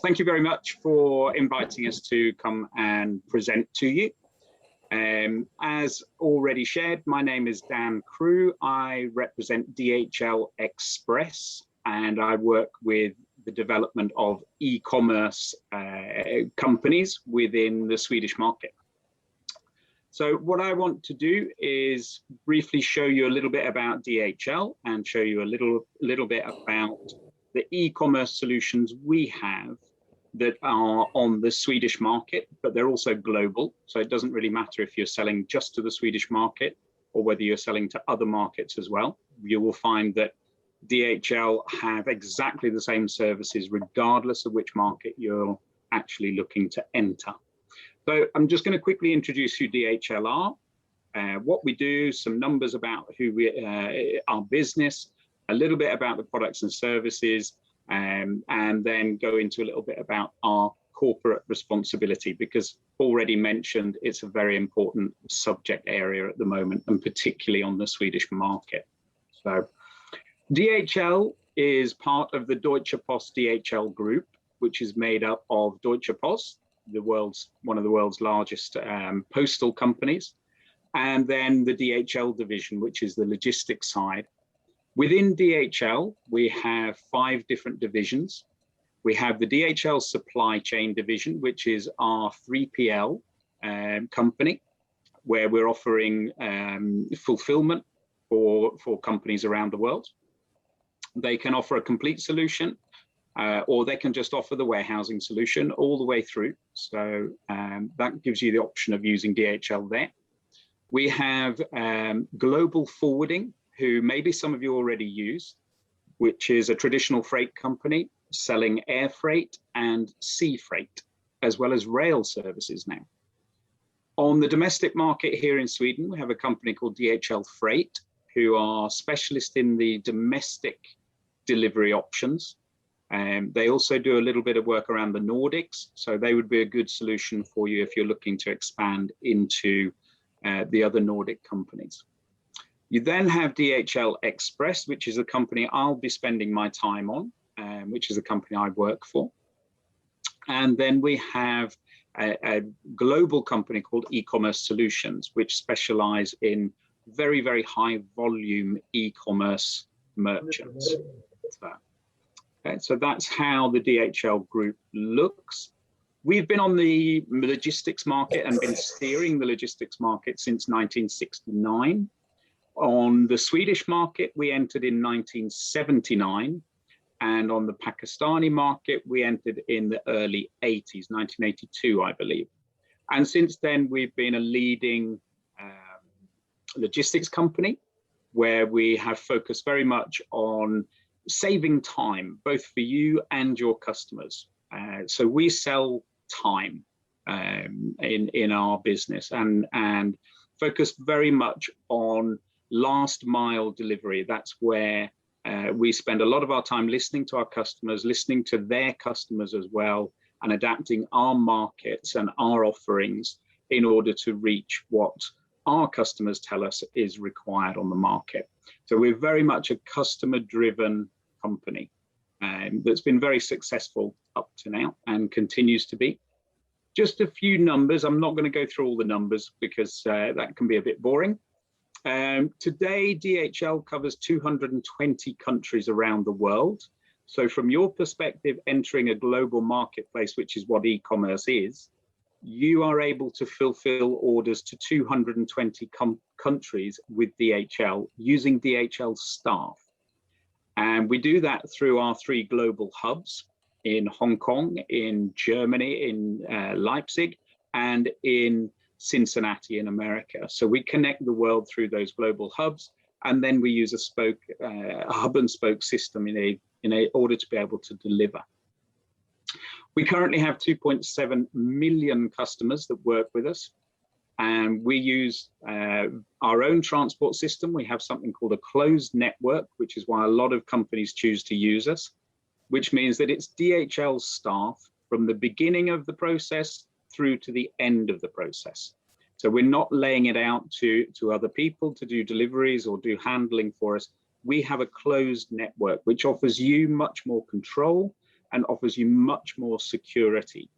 Thank you very much for inviting us to come and present to you. As already shared, my name is Dan Krew. I represent DHL Express and I work with the development of e-commerce companies within the Swedish market. So what I want to do is briefly show you a little bit about DHL and show you a little bit about the e-commerce solutions we have that are on the Swedish market, but they're also global. So it doesn't really matter if you're selling just to the Swedish market or whether you're selling to other markets as well. You will find that DHL have exactly the same services regardless of which market you're actually looking to enter. So I'm just going to quickly introduce who DHL are, what we do, some numbers about who our business, a little bit about the products and services, and then go into a little bit about our corporate responsibility, because already mentioned, it's a very important subject area at the moment, and particularly on the Swedish market. So DHL is part of the Deutsche Post DHL group, which is made up of Deutsche Post, one of the world's largest postal companies, and then the DHL division, which is the logistics side. Within DHL, we have 5 different divisions. We have the DHL supply chain division, which is our 3PL company, where we're offering fulfillment for companies around the world. They can offer a complete solution, or they can just offer the warehousing solution all the way through. So that gives you the option of using DHL there. We have global forwarding, who maybe some of you already use, which is a traditional freight company selling air freight and sea freight, as well as rail services now. On the domestic market here in Sweden, we have a company called DHL Freight, who are specialists in the domestic delivery options. They also do a little bit of work around the Nordics, so they would be a good solution for you if you're looking to expand into the other Nordic companies. You then have DHL Express, which is a company I'll be spending my time on, which is a company I work for. And then we have a global company called E-commerce Solutions, which specialize in very, very high volume e-commerce merchants. So that's how the DHL group looks. We've been on the logistics market and been steering the logistics market since 1969. On the Swedish market, we entered in 1979, and on the Pakistani market, we entered in the early 80s, 1982, I believe. And since then, we've been a leading logistics company where we have focused very much on saving time, both for you and your customers. So we sell time in our business and focus very much on last mile delivery. That's where we spend a lot of our time listening to our customers, listening to their customers as well, and adapting our markets and our offerings in order to reach what our customers tell us is required on the market. So we're very much a customer-driven company that's been very successful up to now and continues to be. Just a few numbers. I'm not going to go through all the numbers because that can be a bit boring. Today, DHL covers 220 countries around the world. So from your perspective, entering a global marketplace, which is what e-commerce is, you are able to fulfill orders to 220 countries with DHL using DHL staff. And we do that through our 3 global hubs in Hong Kong, in Germany, in Leipzig, and in Cincinnati in America. So we connect the world through those global hubs, and then we use a hub and spoke system in order to be able to deliver. We currently have 2.7 million customers that work with us, and we use our own transport system. We have something called a closed network, which is why a lot of companies choose to use us, which means that it's DHL staff from the beginning of the process through to the end of the process. So we're not laying it out to other people to do deliveries or do handling for us. We have a closed network, which offers you much more control, and offers you much more security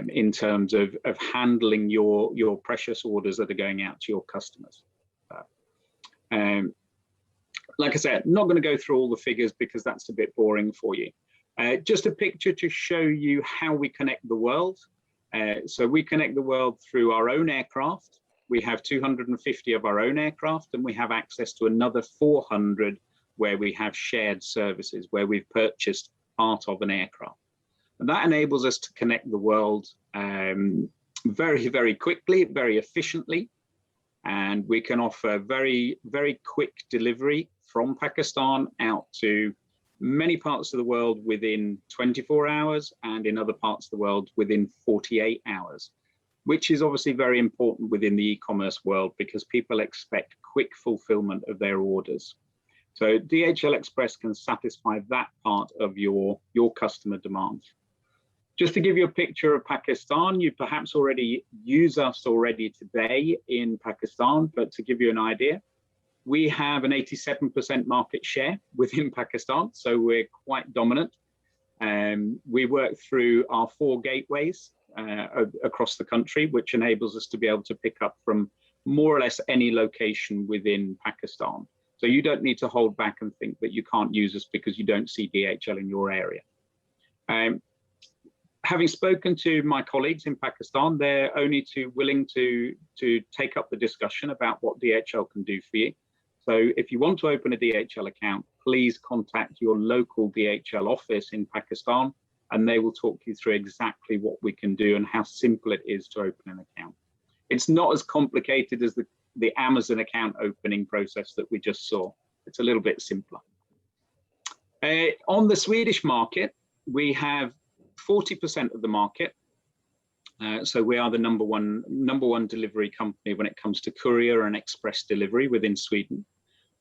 in terms of handling your precious orders that are going out to your customers. Like I said, not going to go through all the figures because that's a bit boring for you. Just a picture to show you how we connect the world. So we connect the world through our own aircraft. We have 250 of our own aircraft, and we have access to another 400 where we have shared services, where we've purchased part of an aircraft. And that enables us to connect the world very, very quickly, very efficiently. And we can offer very, very quick delivery from Pakistan out to many parts of the world within 24 hours and in other parts of the world within 48 hours, which is obviously very important within the e-commerce world because people expect quick fulfillment of their orders. So DHL Express can satisfy that part of your customer demand. Just to give you a picture of Pakistan, you perhaps already use us already today in Pakistan, but to give you an idea, we have an 87% market share within Pakistan, so we're quite dominant. We work through our 4 gateways across the country, which enables us to be able to pick up from more or less any location within Pakistan. So you don't need to hold back and think that you can't use us because you don't see DHL in your area. Having spoken to my colleagues in Pakistan, they're only too willing to take up the discussion about what DHL can do for you. So if you want to open a DHL account, please contact your local DHL office in Pakistan, and they will talk you through exactly what we can do and how simple it is to open an account. It's not as complicated as the Amazon account opening process that we just saw. It's a little bit simpler. On the Swedish market, we have 40% of the market. So we are the number one delivery company when it comes to courier and express delivery within Sweden.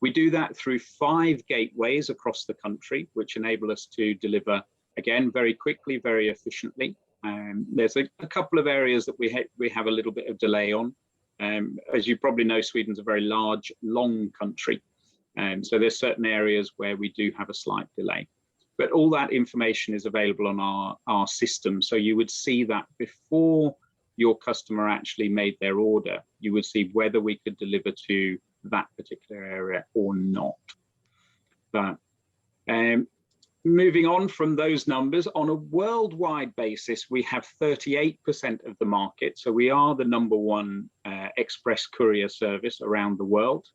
We do that through 5 gateways across the country, which enable us to deliver, again, very quickly, very efficiently. There's a couple of areas that we have a little bit of delay on. As you probably know, Sweden's a very large, long country. So there's certain areas where we do have a slight delay. But all that information is available on our system. So you would see that before your customer actually made their order, you would see whether we could deliver to that particular area or not. But moving on from those numbers, on a worldwide basis, we have 38% of the market. So we are the number one express courier service around the world.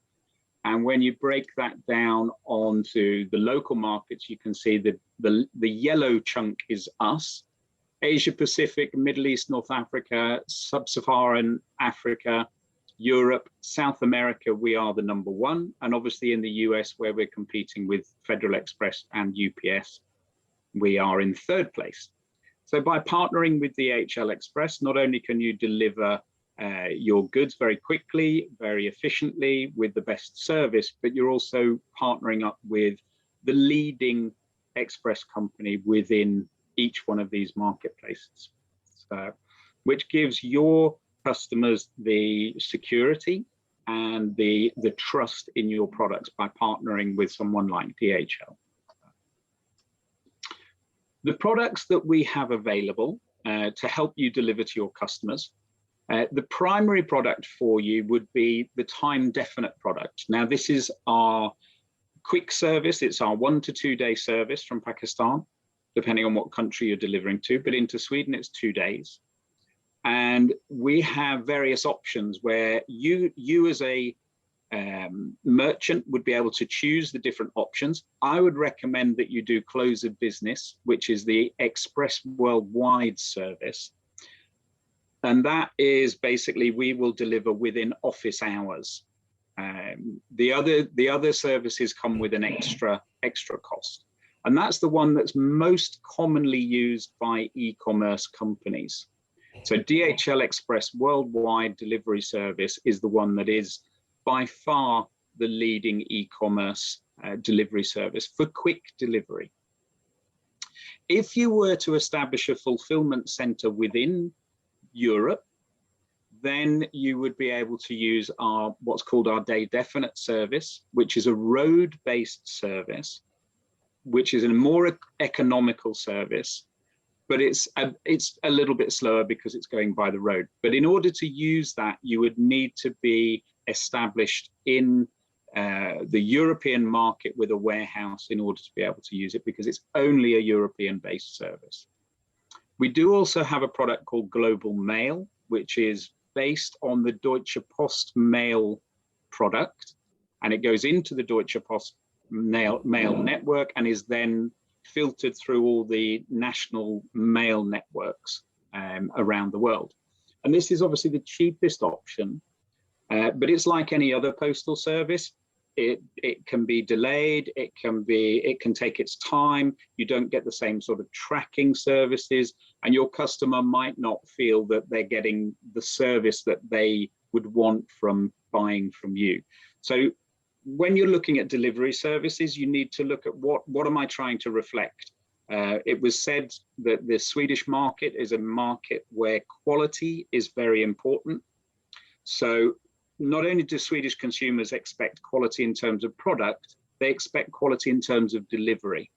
And when you break that down onto the local markets, you can see that the yellow chunk is us. Asia Pacific, Middle East, North Africa, Sub-Saharan Africa, Europe, South America, we are the number one. And obviously in the US, where we're competing with Federal Express and UPS, we are in 3rd place. So by partnering with DHL Express, not only can you deliver your goods very quickly, very efficiently, with the best service, but you're also partnering up with the leading express company within each one of these marketplaces, which gives your customers the security and the trust in your products by partnering with someone like DHL. The products that we have available to help you deliver to your customers, the primary product for you would be the time definite product. Now, this is our quick service. It's our 1 to 2 day service from Pakistan, depending on what country you're delivering to, but into Sweden, it's 2 days. And we have various options where you as a merchant would be able to choose the different options. I would recommend that you do close of business, which is the Express Worldwide service. And that is basically, we will deliver within office hours. The other services come with an extra cost. And that's the one that's most commonly used by e-commerce companies. So DHL Express Worldwide Delivery Service is the one that is by far the leading e-commerce delivery service for quick delivery. If you were to establish a fulfillment center within Europe, then you would be able to use what's called our day definite service, which is a road-based service which is a more economical service, but it's a little bit slower because it's going by the road. But in order to use that, you would need to be established in the European market with a warehouse in order to be able to use it, because it's only a European-based service. We do also have a product called Global Mail, which is based on the Deutsche Post mail product, and it goes into the Deutsche Post mail network and is then filtered through all the national mail networks around the world. And this is obviously the cheapest option, but it's like any other postal service. It can be delayed, it can take its time, you don't get the same sort of tracking services, and your customer might not feel that they're getting the service that they would want from buying from you. So when you're looking at delivery services, you need to look at what am I trying to reflect? It was said that the Swedish market is a market where quality is very important. So not only do Swedish consumers expect quality in terms of product, they expect quality in terms of delivery.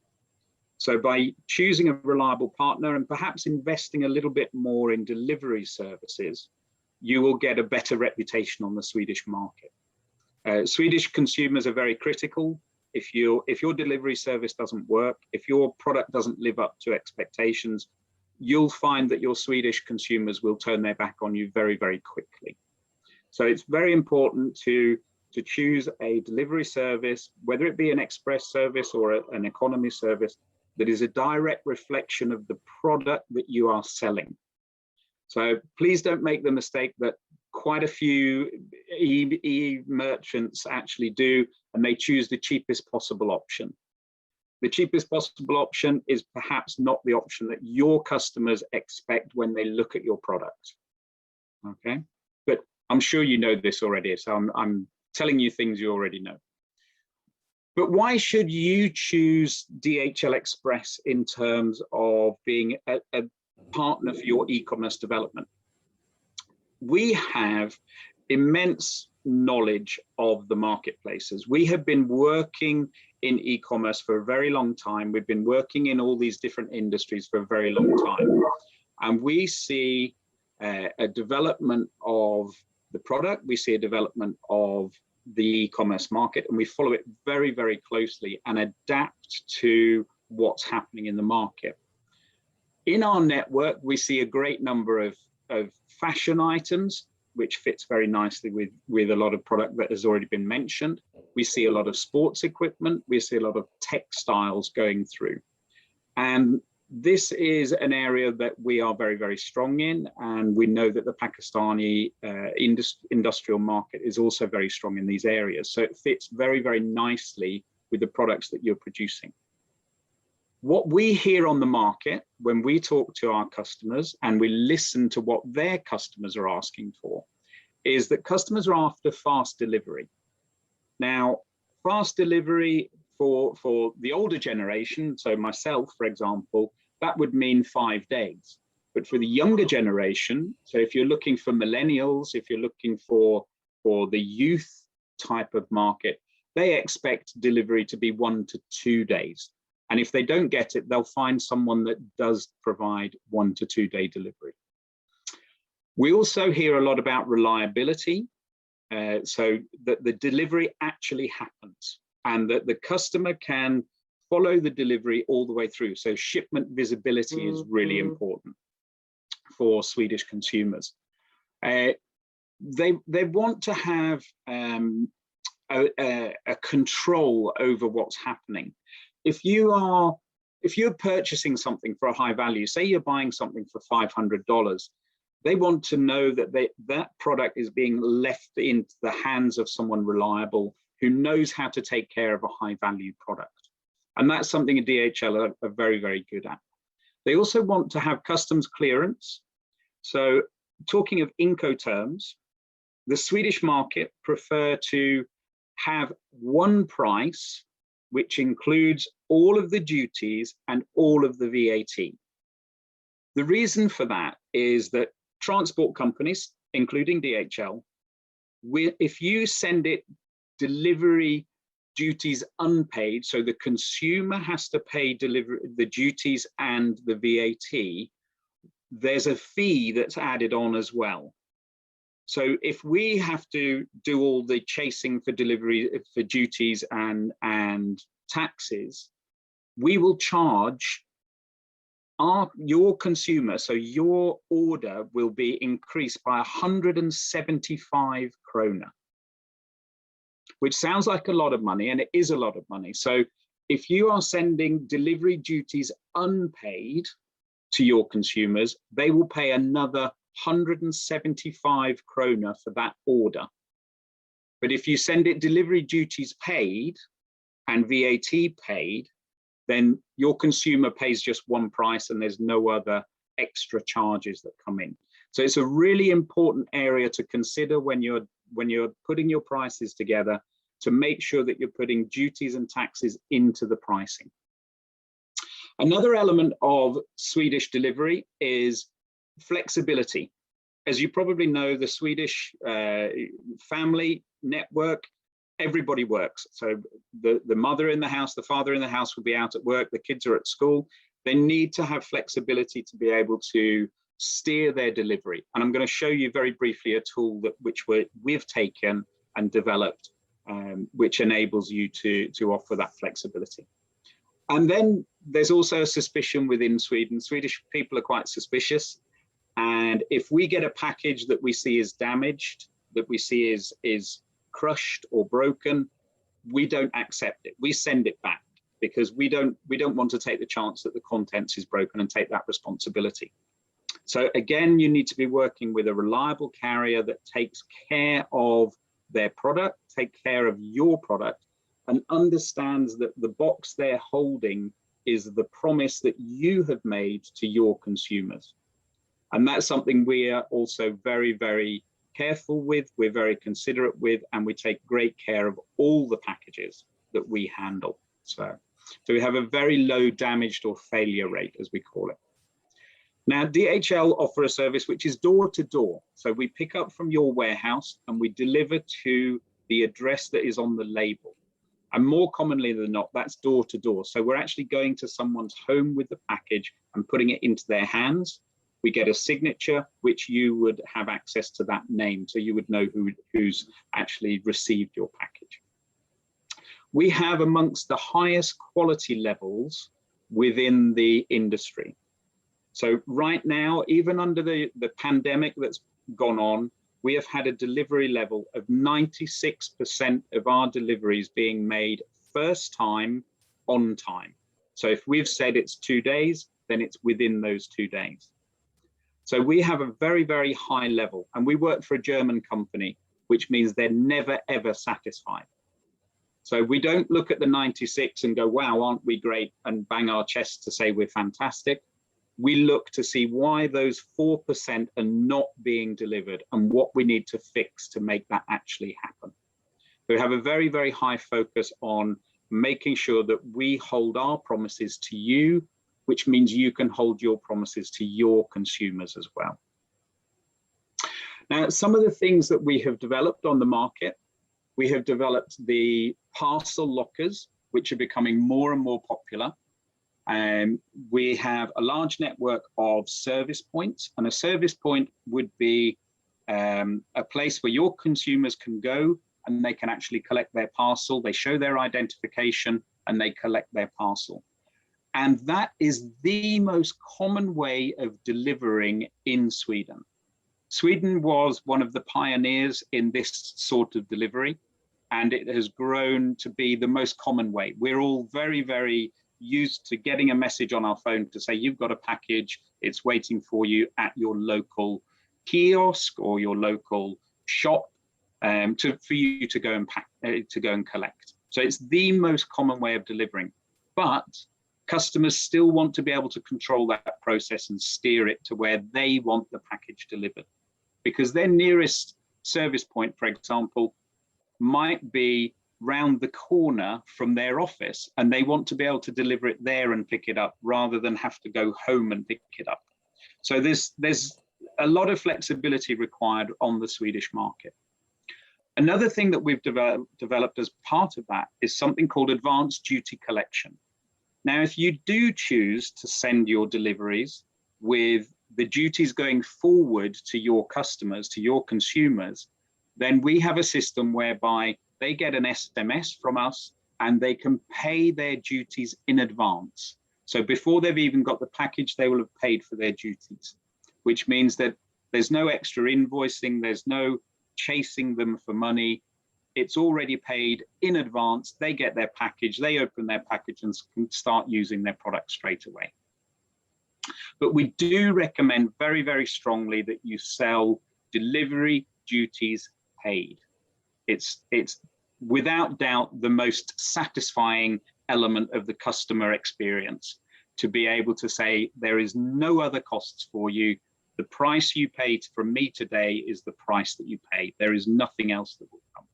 So by choosing a reliable partner and perhaps investing a little bit more in delivery services, you will get a better reputation on the Swedish market. Swedish consumers are very critical. If your delivery service doesn't work, if your product doesn't live up to expectations, you'll find that your Swedish consumers will turn their back on you very, very quickly. So it's very important to choose a delivery service, whether it be an express service or an economy service, that is a direct reflection of the product that you are selling. So please don't make the mistake that quite a few e-merchants actually do, and they choose the cheapest possible option. The cheapest possible option is perhaps not the option that your customers expect when they look at your product. Okay, but I'm sure you know this already, so I'm telling you things you already know. But why should you choose DHL Express in terms of being a partner for your e-commerce development? We have immense knowledge of the marketplaces. We have been working in e-commerce for a very long time. We've been working in all these different industries for a very long time. And we see a development of the product, we see a development of the e-commerce market, and we follow it very, very closely and adapt to what's happening in the market. In our network, we see a great number of fashion items, which fits very nicely with a lot of product that has already been mentioned. We see a lot of sports equipment, we see a lot of textiles going through. And this is an area that we are very, very strong in, and we know that the Pakistani industrial market is also very strong in these areas. So it fits very, very nicely with the products that you're producing. What we hear on the market when we talk to our customers and we listen to what their customers are asking for is that customers are after fast delivery. Now, fast delivery for the older generation, so myself, for example, that would mean 5 days. But for the younger generation, so if you're looking for millennials, if you're looking for the youth type of market, they expect delivery to be 1 to 2 days. And if they don't get it, they'll find someone that does provide 1 to 2 day delivery. We also hear a lot about reliability, so that the delivery actually happens and that the customer can follow the delivery all the way through. So shipment visibility is really important for Swedish consumers. They want to have a control over what's happening. If you're purchasing something for a high value, say you're buying something for $500, they want to know that that product is being left into the hands of someone reliable who knows how to take care of a high value product. And that's something DHL are very, very good at. They also want to have customs clearance. So talking of Incoterms, the Swedish market prefer to have one price, which includes all of the duties and all of the VAT. The reason for that is that transport companies, including DHL, if you send it delivery duties unpaid, so the consumer has to pay the duties and the VAT, there's a fee that's added on as well. So if we have to do all the chasing for delivery for duties and taxes, we will charge your consumer, so your order will be increased by 175 krona, which sounds like a lot of money, and it is a lot of money. So if you are sending delivery duties unpaid to your consumers, they will pay another 175 krona for that order. But if you send it delivery duties paid and VAT paid, then your consumer pays just one price and there's no other extra charges that come in. So it's a really important area to consider when you're putting your prices together, to make sure that you're putting duties and taxes into the pricing. Another element of Swedish delivery is flexibility. As you probably know, the Swedish family network, everybody works. So the mother in the house, the father in the house will be out at work, the kids are at school. They need to have flexibility to be able to steer their delivery. And I'm going to show you very briefly a tool which we've taken and developed, which enables you to offer that flexibility. And then there's also a suspicion within Sweden. Swedish people are quite suspicious. And if we get a package that we see is damaged, that we see is crushed or broken, we don't accept it. We send it back because we don't want to take the chance that the contents is broken and take that responsibility. So again, you need to be working with a reliable carrier that takes care of their product, take care of your product, and understands that the box they're holding is the promise that you have made to your consumers. And that's something we are also very, very careful with, we're very considerate with, and we take great care of all the packages that we handle. So we have a very low damaged or failure rate, as we call it. Now, DHL offer a service which is door to door. So we pick up from your warehouse and we deliver to the address that is on the label. And more commonly than not, that's door to door. So we're actually going to someone's home with the package and putting it into their hands. We get a signature, which you would have access to that name. So you would know who's actually received your package. We have amongst the highest quality levels within the industry. So right now, even under the pandemic that's gone on, we have had a delivery level of 96% of our deliveries being made first time, on time. So if we've said it's 2 days, then it's within those 2 days. So we have a very, very high level, and we work for a German company, which means they're never, ever satisfied. So we don't look at the 96 and go, wow, aren't we great, and bang our chests to say we're fantastic. We look to see why those 4% are not being delivered and what we need to fix to make that actually happen. We have a very, very high focus on making sure that we hold our promises to you, which means you can hold your promises to your consumers as well. Now, some of the things that we have developed on the market, we have developed the parcel lockers, which are becoming more and more popular. We have a large network of service points, and a service point would be a place where your consumers can go and they can actually collect their parcel. They show their identification and they collect their parcel. And that is the most common way of delivering in Sweden. Sweden was one of the pioneers in this sort of delivery, and it has grown to be the most common way. We're all very, very used to getting a message on our phone to say you've got a package, it's waiting for you at your local kiosk or your local shop for you to go and collect. So it's the most common way of delivering, but customers still want to be able to control that process and steer it to where they want the package delivered, because their nearest service point, for example, might be round the corner from their office, and they want to be able to deliver it there and pick it up rather than have to go home and pick it up. So there's a lot of flexibility required on the Swedish market. Another thing that we've developed as part of that is something called advanced duty collection. Now, if you do choose to send your deliveries with the duties going forward to your customers, to your consumers, then we have a system whereby they get an SMS from us and they can pay their duties in advance. So before they've even got the package, they will have paid for their duties, which means that there's no extra invoicing, there's no chasing them for money. It's already paid in advance. They get their package, they open their package and can start using their product straight away. But we do recommend very, very strongly that you sell delivery duties paid. It's without doubt the most satisfying element of the customer experience, to be able to say there is no other costs for you. The price you paid from me today is the price that you pay. There is nothing else that will come.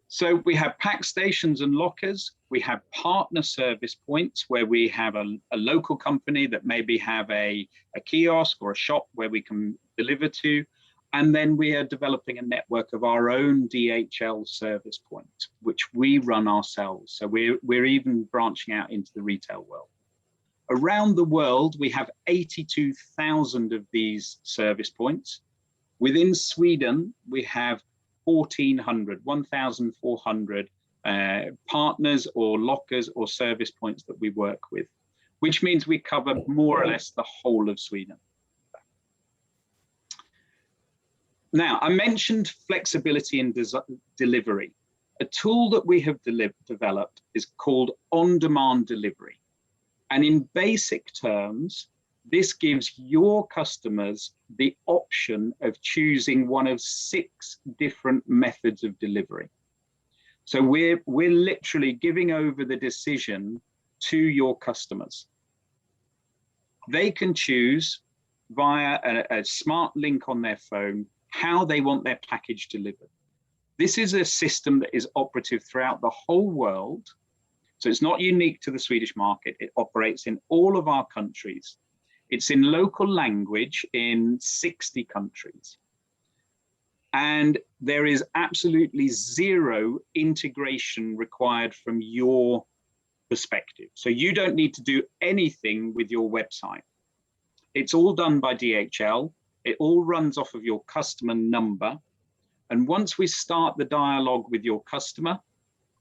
So we have pack stations and lockers. We have partner service points where we have a local company that maybe have a kiosk or a shop where we can deliver to. And then we are developing a network of our own DHL service points, which we run ourselves. So we're even branching out into the retail world. Around the world, we have 82,000 of these service points. Within Sweden, we have 1,400 partners or lockers or service points that we work with, which means we cover more or less the whole of Sweden. Now, I mentioned flexibility in delivery. A tool that we have developed is called on-demand delivery. And in basic terms, this gives your customers the option of choosing one of 6 different methods of delivery. So we're literally giving over the decision to your customers. They can choose via a smart link on their phone how they want their package delivered. This is a system that is operative throughout the whole world. So it's not unique to the Swedish market. It operates in all of our countries. It's in local language in 60 countries. And there is absolutely zero integration required from your perspective. So you don't need to do anything with your website. It's all done by DHL. It all runs off of your customer number. And once we start the dialogue with your customer,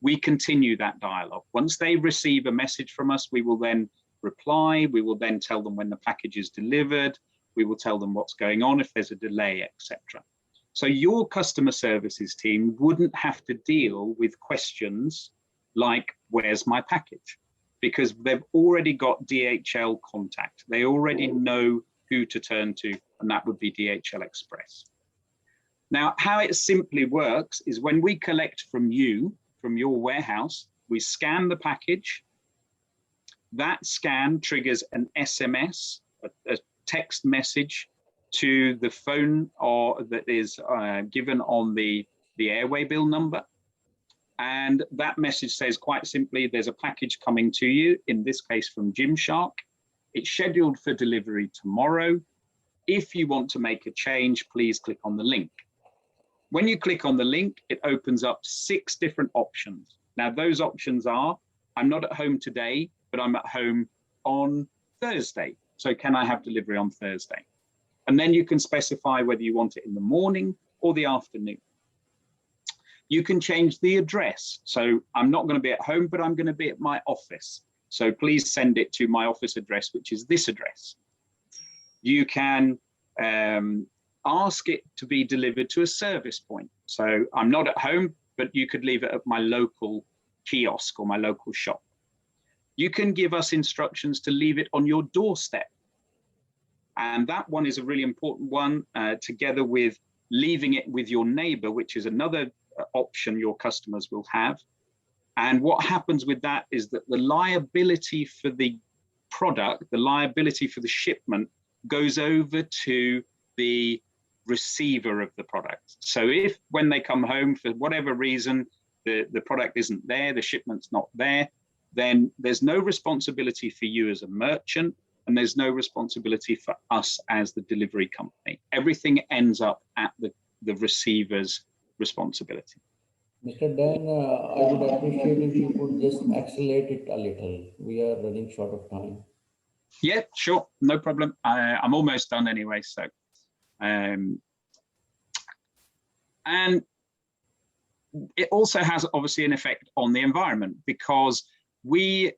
we continue that dialogue. Once they receive a message from us, we will then reply. We will then tell them when the package is delivered. We will tell them what's going on, if there's a delay, etc. So your customer services team wouldn't have to deal with questions like, where's my package? Because they've already got DHL contact. They already know who to turn to, and that would be DHL Express. Now, how it simply works is when we collect from you, from your warehouse, we scan the package. That scan triggers an SMS, a text message to the phone or that is given on the airway bill number. And that message says quite simply, there's a package coming to you, in this case from Gymshark. It's scheduled for delivery tomorrow. If you want to make a change, please click on the link. When you click on the link, it opens up 6 different options. Now, those options are, I'm not at home today, but I'm at home on Thursday. So can I have delivery on Thursday? And then you can specify whether you want it in the morning or the afternoon. You can change the address. So I'm not going to be at home, but I'm going to be at my office. So please send it to my office address, which is this address. You can ask it to be delivered to a service point. So I'm not at home, but you could leave it at my local kiosk or my local shop. You can give us instructions to leave it on your doorstep. And that one is a really important one, together with leaving it with your neighbor, which is another option your customers will have. And what happens with that is that the liability for the product, the liability for the shipment, goes over to the receiver of the product. So if when they come home, for whatever reason, the product isn't there, the shipment's not there, then there's no responsibility for you as a merchant, and there's no responsibility for us as the delivery company. Everything ends up at the receiver's responsibility. Mr. Dan, I would appreciate if you could just accelerate it a little. We are running short of time. Yeah, sure, no problem. I'm almost done anyway. So, and it also has obviously an effect on the environment, because we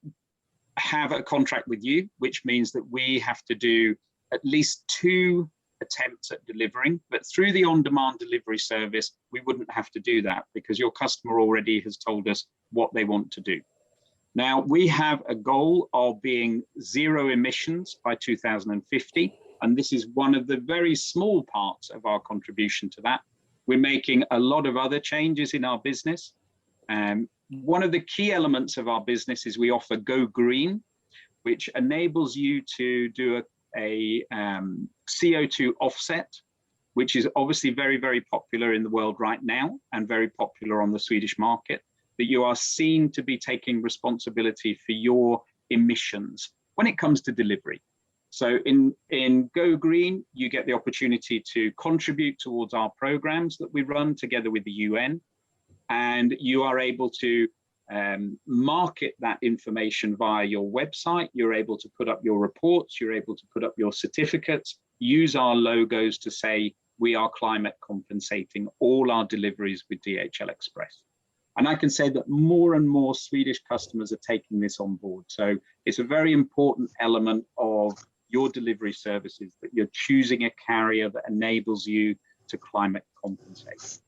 have a contract with you, which means that we have to do at least 2 attempts at delivering, but through the on-demand delivery service, we wouldn't have to do that because your customer already has told us what they want to do. Now, we have a goal of being 0 emissions by 2050, and this is one of the very small parts of our contribution to that. We're making a lot of other changes in our business. One of the key elements of our business is we offer Go Green, which enables you to do a CO2 offset, which is obviously very, very popular in the world right now and very popular on the Swedish market, that you are seen to be taking responsibility for your emissions when it comes to delivery. So in Go Green, you get the opportunity to contribute towards our programs that we run together with the UN, and you are able to market that information via your website. You're able to put up your reports, you're able to put up your certificates, use our logos to say we are climate compensating all our deliveries with DHL Express. And I can say that more and more Swedish customers are taking this on board. So it's a very important element of your delivery services that you're choosing a carrier that enables you to climate compensate.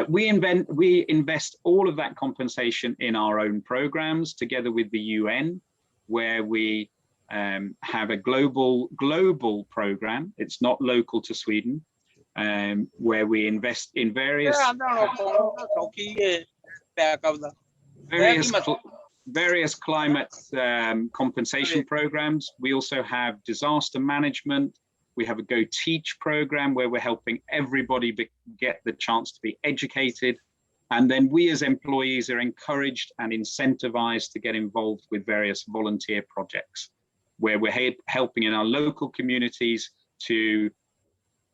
We invest all of that compensation in our own programs together with the UN, where we have a global program. It's not local to Sweden, where we invest in various climate compensation programs. We also have disaster management. We have a Go Teach program where we're helping everybody get the chance to be educated. And then we as employees are encouraged and incentivized to get involved with various volunteer projects, where we're helping in our local communities to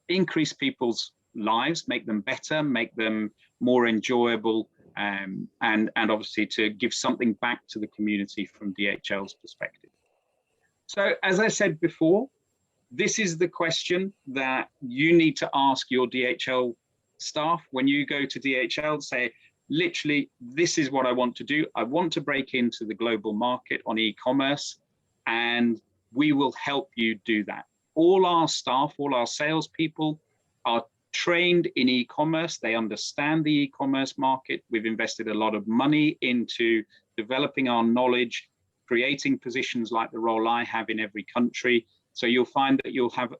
increase people's lives, make them better, make them more enjoyable, and obviously to give something back to the community from DHL's perspective. So as I said before, this is the question that you need to ask your DHL staff when you go to DHL. Say, literally, this is what I want to do. I want to break into the global market on e-commerce, and we will help you do that. All our staff, all our salespeople are trained in e-commerce. They understand the e-commerce market. We've invested a lot of money into developing our knowledge, creating positions like the role I have in every country. So you'll find that you'll have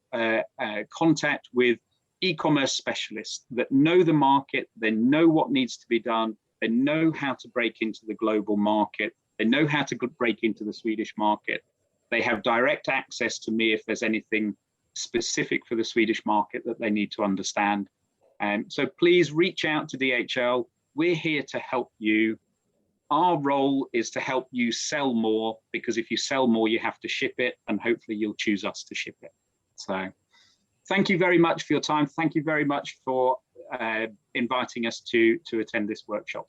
contact with e-commerce specialists that know the market, they know what needs to be done, they know how to break into the global market, they know how to break into the Swedish market. They have direct access to me if there's anything specific for the Swedish market that they need to understand. So please reach out to DHL. We're here to help you. Our role is to help you sell more, because if you sell more, you have to ship it, and hopefully you'll choose us to ship it. So thank you very much for your time. Thank you very much for inviting us to attend this workshop.